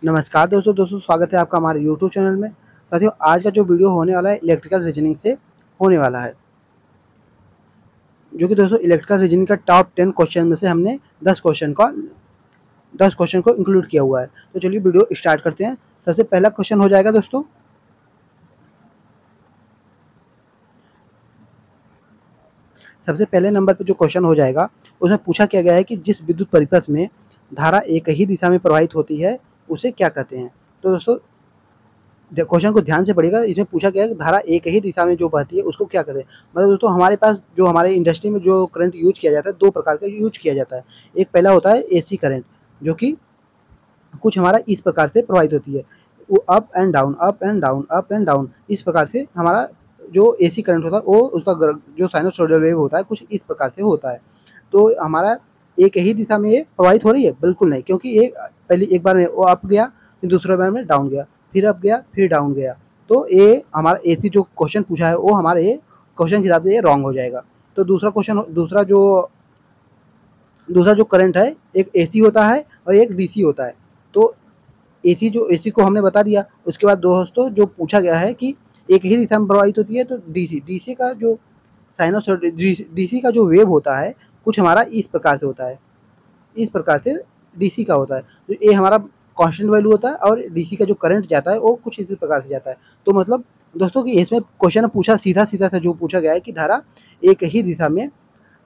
नमस्कार दोस्तों स्वागत है आपका हमारे यूट्यूब चैनल में। साथियों, आज का जो वीडियो होने वाला है इलेक्ट्रिकल रीजनिंग से होने वाला है, जो कि दोस्तों इलेक्ट्रिकल रीजनिंग का टॉप 10 क्वेश्चन में से हमने 10 क्वेश्चन को इंक्लूड किया हुआ है। तो चलिए वीडियो स्टार्ट करते हैं। सबसे पहला क्वेश्चन हो जाएगा दोस्तों, सबसे पहले नंबर पर जो क्वेश्चन हो जाएगा उसमें पूछा क्या गया है कि जिस विद्युत परिपथ में धारा एक ही दिशा में प्रवाहित होती है उसे क्या कहते हैं। तो दोस्तों क्वेश्चन को ध्यान से पढ़िएगा। इसमें पूछा गया है कि धारा एक ही दिशा में जो बहती है उसको क्या कहते हैं। मतलब दोस्तों हमारे पास जो हमारे इंडस्ट्री में जो करंट यूज किया जाता है, दो प्रकार का यूज किया जाता है। एक पहला होता है एसी करंट, जो कि कुछ हमारा इस प्रकार से प्रवाहित होती है, वो up and down up and down up and down, इस प्रकार से हमारा जो एसी करंट होता है वो उसका जो साइनसॉइडल वेव होता है कुछ इस प्रकार से होता है। तो हमारा एक ही दिशा में ये प्रवाहित हो रही है? बिल्कुल नहीं, क्योंकि एक बार में वो अप गया, फिर दूसरे बार में डाउन गया, फिर अप गया, फिर डाउन गया। तो ये हमारा एसी जो क्वेश्चन पूछा है वो हमारे ये क्वेश्चन के हिसाब से ये रॉन्ग हो जाएगा। तो दूसरा जो करंट है, एक एसी होता है और एक डीसी होता है। तो एसी को हमने बता दिया। उसके बाद दोस्तों जो पूछा गया है कि एक ही दिशा में प्रवाहित होती है, तो डीसी का जो साइनसॉइड डीसी का जो वेव होता है कुछ हमारा इस प्रकार से होता है, इस प्रकार से डीसी का होता है। तो ये हमारा कांस्टेंट वैल्यू होता है और डीसी का जो करंट जाता है वो कुछ इसी प्रकार से जाता है। तो मतलब दोस्तों कि इसमें क्वेश्चन पूछा सीधा था, जो पूछा गया है कि धारा एक ही दिशा में,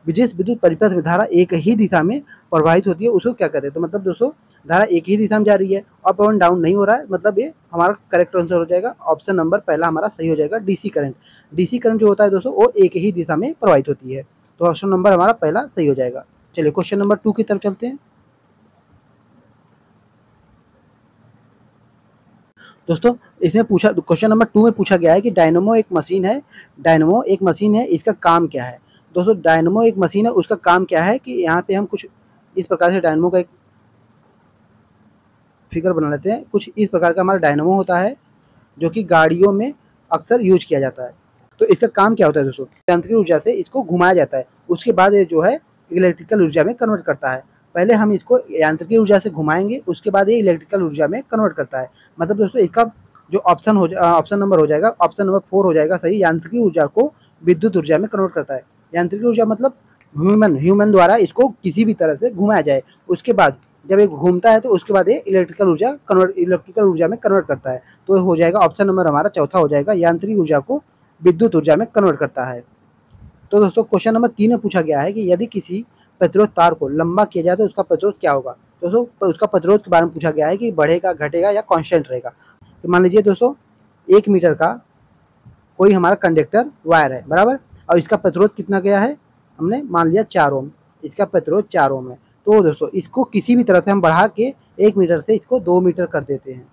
जिस विद्युत परिपथ में धारा एक ही दिशा में प्रवाहित होती है उसको क्या कहते हैं। तो मतलब दोस्तों धारा एक ही दिशा में जा रही है, अप एंड डाउन नहीं हो रहा है, मतलब ये हमारा करेक्ट आंसर हो जाएगा। ऑप्शन नंबर पहला हमारा सही हो जाएगा, डीसी करंट। डीसी करंट जो होता है दोस्तों वो एक ही दिशा में प्रवाहित होती है। तो ऑप्शन नंबर हमारा पहला सही हो जाएगा। चलिए क्वेश्चन नंबर 2 की तरफ चलते हैं। दोस्तों इसमें पूछा, क्वेश्चन नंबर 2 में पूछा गया है कि डायनेमो एक मशीन है, इसका काम क्या है। दोस्तों डायनेमो एक मशीन है, उसका काम क्या है कि यहाँ पे हम कुछ इस प्रकार से डायनेमो का एक फिगर बना लेते हैं। कुछ इस प्रकार का हमारा डायनेमो होता है जो कि गाड़ियों में अक्सर यूज किया जाता है। तो इसका काम क्या होता है दोस्तों, यांत्रिक ऊर्जा से इसको घुमाया जाता है, उसके बाद ये जो है इलेक्ट्रिकल ऊर्जा में कन्वर्ट करता है। पहले हम इसको यांत्रिक ऊर्जा से घुमाएंगे, उसके बाद ये इलेक्ट्रिकल ऊर्जा में कन्वर्ट करता है। मतलब दोस्तों इसका जो ऑप्शन नंबर हो जाएगा, ऑप्शन नंबर 4 हो जाएगा सही। यांत्रिक ऊर्जा को विद्युत ऊर्जा में कन्वर्ट करता है। यांत्रिक ऊर्जा मतलब ह्यूमन द्वारा इसको किसी भी तरह से घुमाया जाए, उसके बाद जब ये घूमता है तो उसके बाद ये इलेक्ट्रिकल ऊर्जा में कन्वर्ट करता है। तो हो जाएगा ऑप्शन नंबर हमारा चौथा हो जाएगा, यांत्रिक ऊर्जा को विद्युत ऊर्जा में कन्वर्ट करता है। तो दोस्तों क्वेश्चन नंबर 3 में पूछा गया है कि यदि किसी प्रतिरोध तार को लंबा किया जाए तो उसका प्रतिरोध क्या होगा। दोस्तों उसका प्रतिरोध के बारे में पूछा गया है कि बढ़ेगा, घटेगा या कांस्टेंट रहेगा। तो मान लीजिए दोस्तों 1 मीटर का कोई हमारा कंडक्टर वायर है, बराबर, और इसका प्रतिरोध कितना गया है, हमने मान लिया 4 ओम। इसका प्रतिरोध 4 ओम है। तो दोस्तों इसको किसी भी तरह से हम बढ़ा के 1 मीटर से इसको 2 मीटर कर देते हैं।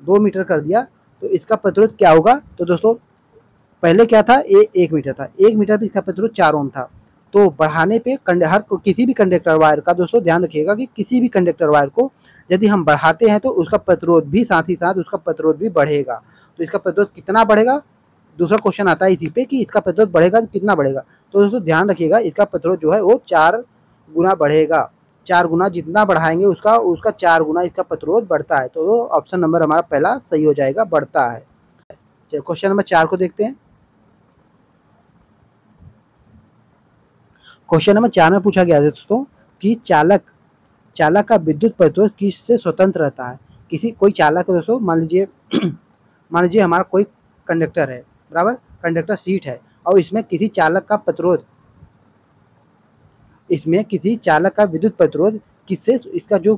2 मीटर कर दिया तो इसका प्रतिरोध क्या होगा। तो दोस्तों पहले क्या था, 1 मीटर था, 1 मीटर पे इसका प्रतिरोध 4 ओम था। तो बढ़ाने पे किसी भी कंडक्टर वायर का दोस्तों ध्यान रखिएगा कि किसी भी कंडक्टर वायर को यदि हम बढ़ाते हैं तो उसका प्रतिरोध भी साथ ही साथ उसका प्रतिरोध भी बढ़ेगा। तो इसका प्रतिरोध कितना बढ़ेगा, दूसरा क्वेश्चन आता है इसी पे कि इसका प्रतिरोध बढ़ेगा तो कितना बढ़ेगा। तो दोस्तों ध्यान रखिएगा इसका प्रतिरोध जो है वो 4 गुना बढ़ेगा। 4 गुना जितना बढ़ाएंगे उसका 4 गुना इसका प्रतिरोध बढ़ता है। तो ऑप्शन नंबर हमारा पहला सही हो जाएगा, बढ़ता है। चलिए क्वेश्चन नंबर 4 को देखते हैं। क्वेश्चन नंबर 4 में पूछा गया है दोस्तों कि चालक का विद्युत प्रतिरोध किससे स्वतंत्र रहता है। कोई चालक है दोस्तों, मान लीजिए हमारा कोई कंडक्टर है, बराबर, कंडक्टर सीट है, और इसमें किसी चालक का विद्युत प्रतिरोध किससे, इसका जो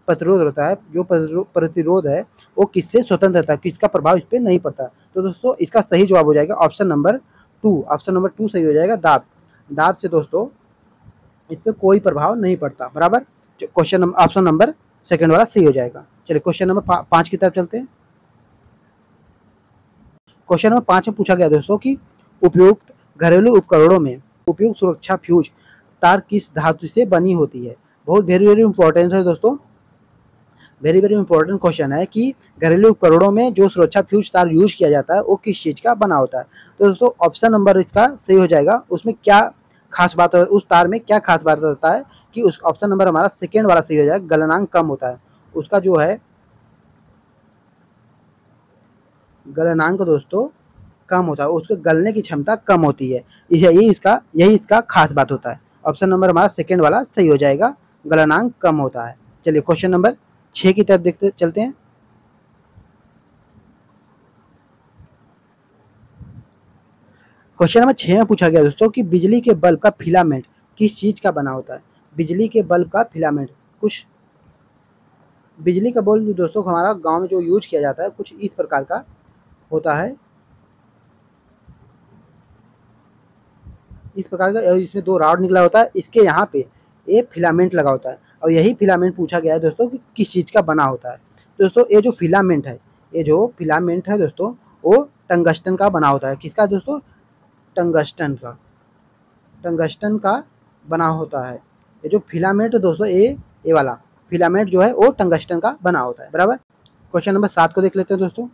प्रतिरोध होता है, जो प्रतिरोध है वो किससे स्वतंत्र रहता है, किसका प्रभाव इस पर नहीं पड़ता। तो दोस्तों इसका सही जवाब हो जाएगा ऑप्शन नंबर 2 सही हो जाएगा, दाब से दोस्तों इस पर कोई प्रभाव नहीं पड़ता, बराबर। ऑप्शन नंबर सेकंड वाला सही हो जाएगा। चलिए क्वेश्चन नंबर 5 की तरफ चलते हैं। क्वेश्चन नंबर 5 में पूछा गया दोस्तों कि उपयुक्त घरेलू उपकरणों में उपयुक्त सुरक्षा फ्यूज तार किस धातु से बनी होती है। बहुत वेरी इंपॉर्टेंट है दोस्तों, वेरी इंपॉर्टेंट क्वेश्चन है कि घरेलू उपकरणों में जो सुरक्षा फ्यूज तार यूज किया जाता है वो किस चीज का बना होता है। तो दोस्तों ऑप्शन नंबर इसका सही हो जाएगा। उसमें क्या खास बात है, उस तार में क्या खास बात रहता है कि उस ऑप्शन नंबर हमारा सेकेंड वाला सही हो जाएगा, गलनांक कम होता है उसका, जो है गलनांक दोस्तों कम होता है, उसके गलने की क्षमता कम होती है। यही इसका खास बात होता है। ऑप्शन नंबर हमारा सेकंड वाला सही हो जाएगा, गलनांक कम होता है। चलिए क्वेश्चन नंबर 6 की तरफ देखते चलते हैं। क्वेश्चन नंबर 6 में पूछा गया दोस्तों कि बिजली के बल्ब का फिलामेंट किस चीज का बना होता है। बिजली के बल्ब का फिलामेंट, कुछ बिजली का बल्ब दोस्तों हमारा गांव में जो यूज किया जाता है कुछ इस प्रकार का होता है, इस प्रकार का। इसमें 2 रॉड निकला होता है, इसके यहाँ पे ये फिलामेंट लगा होता है और यही फिलामेंट पूछा गया है दोस्तों कि किस चीज़ का बना होता है। दोस्तों ये जो फिलामेंट है दोस्तों वो टंगस्टन का बना होता है। किसका दोस्तों? टंगस्टन का बना होता है। ये जो फिलामेंट दोस्तों ये वाला फिलामेंट जो है वो टंगस्टन का बना होता है, बराबर। क्वेश्चन नंबर 7 को देख लेते हैं दोस्तों।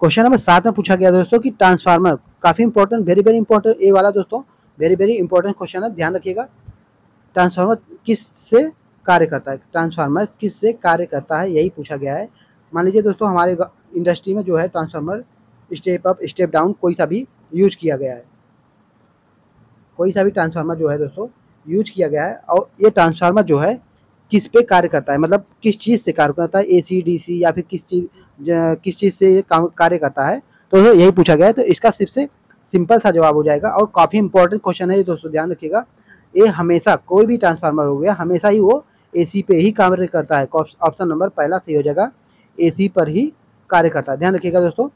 क्वेश्चन नंबर 7 में पूछा गया दोस्तों कि ट्रांसफार्मर, काफ़ी इंपॉर्टेंट, वेरी वेरी इंपॉर्टेंट ये वाला दोस्तों, वेरी वेरी इंपॉर्टेंट क्वेश्चन है, ध्यान रखिएगा। ट्रांसफार्मर किससे कार्य करता है? ट्रांसफार्मर किससे कार्य करता है, यही पूछा गया है। मान लीजिए दोस्तों हमारे इंडस्ट्री में जो है transformer step up step down कोई सा भी यूज किया गया है, कोई सा भी ट्रांसफार्मर जो है दोस्तों यूज किया गया है, और ये ट्रांसफार्मर जो है किस पे कार्य करता है, मतलब किस चीज़ से कार्य करता है, AC DC या फिर किस चीज़ से ये कार्य करता है, तो यही पूछा गया है। तो इसका सबसे सिंपल सा जवाब हो जाएगा और काफ़ी इंपॉर्टेंट क्वेश्चन है ये दोस्तों, ध्यान रखिएगा। ये हमेशा कोई भी ट्रांसफार्मर हो गया हमेशा ही वो AC पे ही कार्य करता है। ऑप्शन नंबर पहला सही हो जाएगा, AC पर ही कार्य करता है, ध्यान रखिएगा दोस्तों,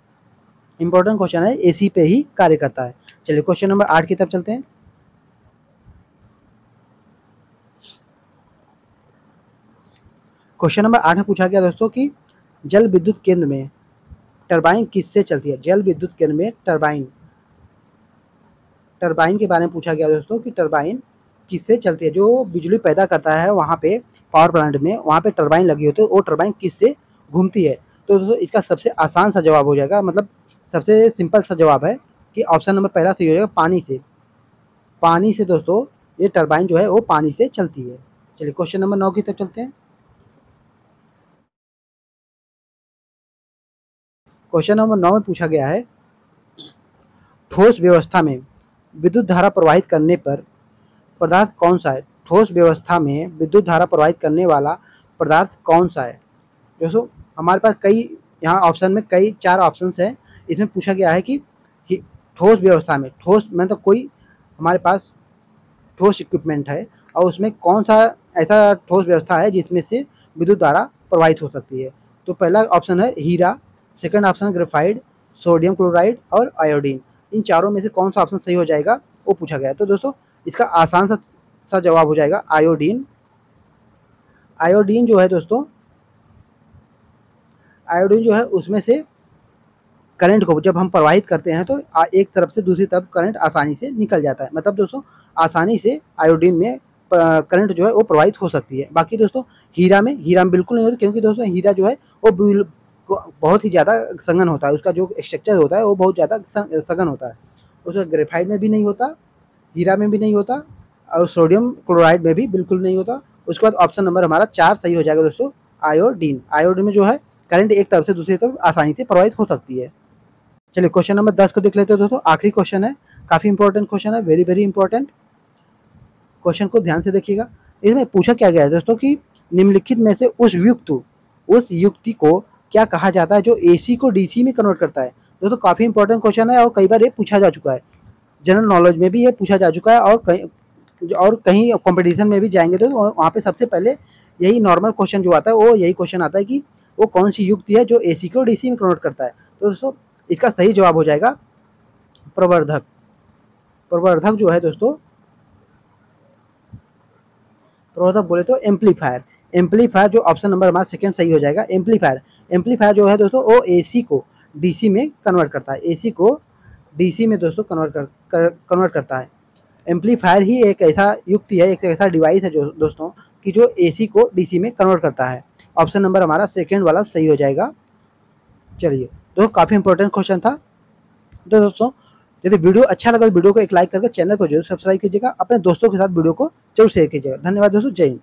इंपॉर्टेंट क्वेश्चन है, AC पे ही कार्य करता है। चलिए क्वेश्चन नंबर 8 की तरफ चलते हैं। क्वेश्चन नंबर 8 में पूछा गया दोस्तों कि जल विद्युत केंद्र में टरबाइन किससे चलती है। जल विद्युत केंद्र में टरबाइन के बारे में पूछा गया दोस्तों कि टरबाइन किससे चलती है। जो बिजली पैदा करता है वहाँ पे पावर प्लांट में, वहाँ पे टरबाइन लगी होती है, वो टरबाइन किससे घूमती है। तो दोस्तों इसका सबसे आसान सा जवाब हो जाएगा, मतलब सबसे सिंपल सा जवाब है कि ऑप्शन नंबर पहला सही हो जाएगा, पानी से। पानी से दोस्तों ये टरबाइन जो है वो पानी से चलती है। चलिए क्वेश्चन नंबर 9 की तरफ चलते हैं। क्वेश्चन नंबर 9 में पूछा गया है ठोस व्यवस्था में विद्युत धारा प्रवाहित करने पर पदार्थ कौन सा है। ठोस व्यवस्था में विद्युत धारा प्रवाहित करने वाला पदार्थ कौन सा है। दोस्तों हमारे पास कई यहाँ ऑप्शन में कई 4 ऑप्शंस है। इसमें पूछा गया है कि ठोस व्यवस्था में, ठोस मतलब कोई हमारे पास ठोस इक्विपमेंट है और उसमें कौन सा ऐसा ठोस व्यवस्था है जिसमें से विद्युत धारा प्रवाहित हो सकती है। तो पहला ऑप्शन है हीरा, सेकंड ऑप्शन है ग्रेफाइट, सोडियम क्लोराइड और आयोडीन। इन चारों में से कौन सा ऑप्शन सही हो जाएगा वो पूछा गया है। तो दोस्तों इसका आसान सा जवाब हो जाएगा आयोडीन। आयोडीन जो है दोस्तों, आयोडीन जो है उसमें से करंट को जब हम प्रवाहित करते हैं तो एक तरफ से दूसरी तरफ करंट आसानी से निकल जाता है। मतलब दोस्तों आसानी से आयोडीन में करंट जो है वो प्रवाहित हो सकती है। बाकी दोस्तों हीरा में बिल्कुल नहीं होती, क्योंकि दोस्तों हीरा जो है वो बहुत ही ज़्यादा सघन होता है, उसका जो स्ट्रक्चर होता है वो बहुत ज़्यादा सघन होता है। उसका ग्रेफाइट में भी नहीं होता, हीरा में भी नहीं होता और सोडियम क्लोराइड में भी बिल्कुल नहीं होता। उसके बाद ऑप्शन नंबर हमारा 4 सही हो जाएगा दोस्तों, आयोडीन। आयोडीन में जो है करंट एक तरफ से दूसरी तरफ आसानी से प्रवाहित हो सकती है। चलिए क्वेश्चन नंबर 10 को देख लेते हैं दोस्तों, आखिरी क्वेश्चन है, काफ़ी इंपॉर्टेंट क्वेश्चन है, वेरी वेरी इंपॉर्टेंट क्वेश्चन को ध्यान से देखिएगा। इसमें पूछा क्या गया है दोस्तों कि निम्नलिखित में से उस युक्ति को क्या कहा जाता है जो AC को DC में कन्वर्ट करता है। दोस्तों काफ़ी इंपॉर्टेंट क्वेश्चन है और कई बार ये पूछा जा चुका है, जनरल नॉलेज में भी ये पूछा जा चुका है और कहीं कंपटीशन में भी जाएंगे तो वहाँ पे सबसे पहले यही नॉर्मल क्वेश्चन जो आता है वो यही क्वेश्चन आता है कि वो कौन सी युक्ति है जो AC को DC में कन्वर्ट करता है। तो दोस्तों इसका सही जवाब हो जाएगा प्रवर्धक। प्रवर्धक जो है दोस्तों, प्रवर्धक बोले तो एम्पलीफायर जो ऑप्शन नंबर हमारा सेकंड सही हो जाएगा। एम्पलीफायर जो है दोस्तों वो AC को DC में कन्वर्ट करता है, AC को DC में दोस्तों कन्वर्ट करता है। एम्पलीफायर ही एक ऐसा युक्ति है, एक ऐसा डिवाइस है जो दोस्तों कि जो AC को DC में कन्वर्ट करता है। ऑप्शन नंबर हमारा सेकंड वाला सही हो जाएगा। चलिए दोस्तों काफ़ी इंपॉर्टेंट क्वेश्चन था। तो दोस्तों यदि वीडियो अच्छा लगा तो वीडियो को एक लाइक करके चैनल को जरूर सब्सक्राइब कीजिएगा, अपने दोस्तों के साथ वीडियो को जरूर शेयर कीजिएगा। धन्यवाद दोस्तों, जय हिंद।